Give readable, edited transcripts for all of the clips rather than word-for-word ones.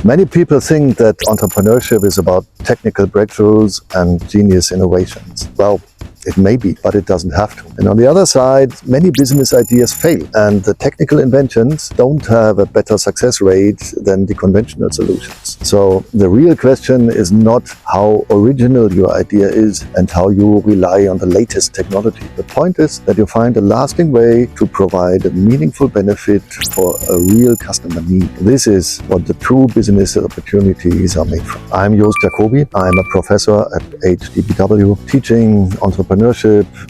Many people think that entrepreneurship is about technical breakthroughs and genius innovations. Well, it may be, but it doesn't have to. And on the other side, many business ideas fail, and the technical inventions don't have a better success rate than the conventional solutions. So the real question is not how original your idea is and how you rely on the latest technology. The point is that you find a lasting way to provide a meaningful benefit for a real customer need. This is what the true business opportunities are made from. I'm Jost Jacoby. I'm a professor at HDBW, teaching entrepreneurship,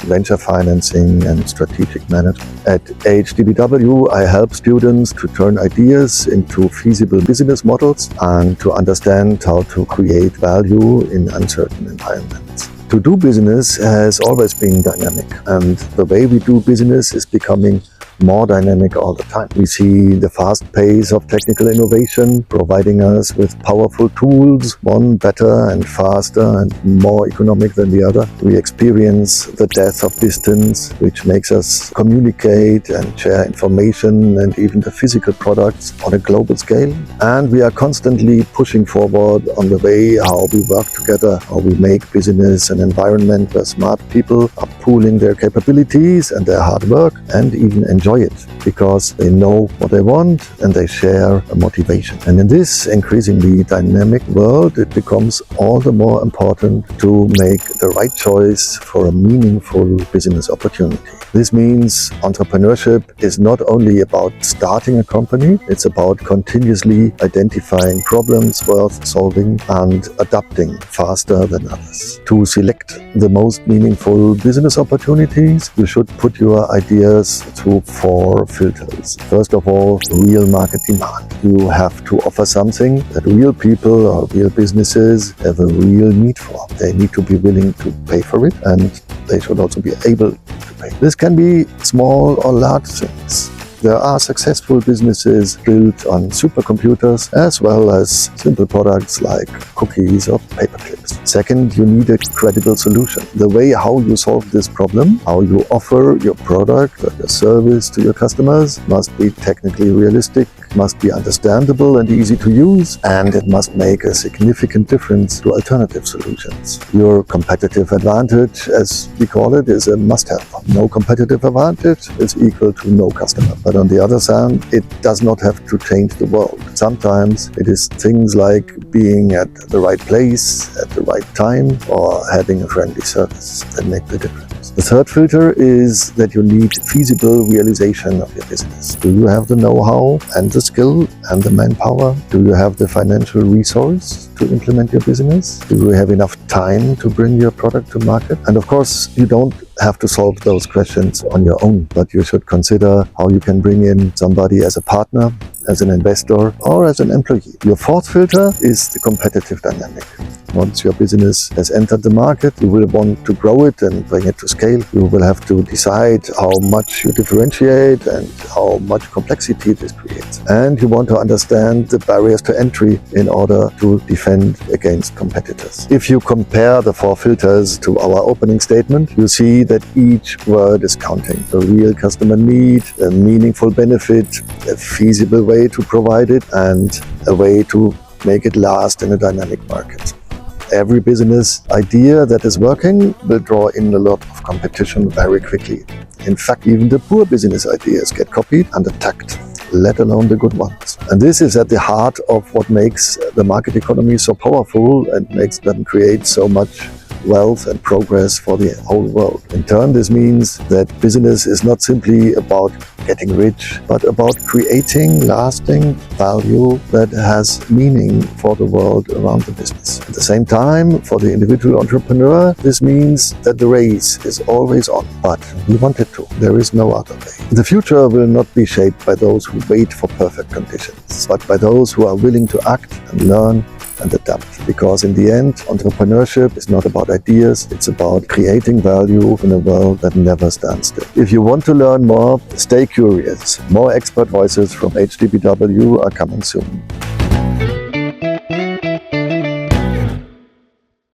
venture financing, and strategic management. At HDBW, I help students to turn ideas into feasible business models and to understand how to create value in uncertain environments. To do business has always been dynamic, and the way we do business is becoming more dynamic all the time. We see the fast pace of technical innovation providing us with powerful tools, one better and faster and more economic than the other. We experience the death of distance, which makes us communicate and share information and even the physical products on a global scale. And we are constantly pushing forward on the way how we work together, how we make business an environment where smart people are pooling their capabilities and their hard work and even enjoy it because they know what they want and they share a motivation. And in this increasingly dynamic world, it becomes all the more important to make the right choice for a meaningful business opportunity. This means entrepreneurship is not only about starting a company, it's about continuously identifying problems worth solving and adapting faster than others. To select the most meaningful business opportunities, you should put your ideas through 4 filters. First of all, real market demand. You have to offer something that real people or real businesses have a real need for. They need to be willing to pay for it, and they should also be able to pay. This can be small or large things. There are successful businesses built on supercomputers as well as simple products like cookies or paperclips. Second, you need a credible solution. The way how you solve this problem, how you offer your product or your service to your customers must be technically realistic, must be understandable and easy to use, and it must make a significant difference to alternative solutions. Your competitive advantage, as we call it, is a must-have. No competitive advantage is equal to no customer. But on the other hand, it does not have to change the world. Sometimes it is things like being at the right place at the right time or having a friendly service that make the difference. The third filter is that you need feasible realization of your business. Do you have the know-how and the skill and the manpower? Do you have the financial resource to implement your business? Do you have enough time to bring your product to market? And of course, you don't have to solve those questions on your own, but you should consider how you can bring in somebody as a partner, as an investor, or as an employee. Your fourth filter is the competitive dynamic. Once your business has entered the market, you will want to grow it and bring it to scale. You will have to decide how much you differentiate and how much complexity this creates. And you want to understand the barriers to entry in order to defend against competitors. If you compare the 4 filters to our opening statement, you see that each word is counting. A real customer need, a meaningful benefit, a feasible way to provide it, and a way to make it last in a dynamic market. Every business idea that is working will draw in a lot of competition very quickly. In fact, even the poor business ideas get copied and attacked, let alone the good ones. And this is at the heart of what makes the market economy so powerful and makes them create so much wealth and progress for the whole world. In turn, this means that business is not simply about getting rich, but about creating lasting value that has meaning for the world around the business. At the same time, for the individual entrepreneur, this means that the race is always on, but we want it to. There is no other way. The future will not be shaped by those who wait for perfect conditions, but by those who are willing to act and learn and adapt. Because in the end, entrepreneurship is not about ideas, it's about creating value in a world that never stands still. If you want to learn more, stay curious. More expert voices from HDBW are coming soon.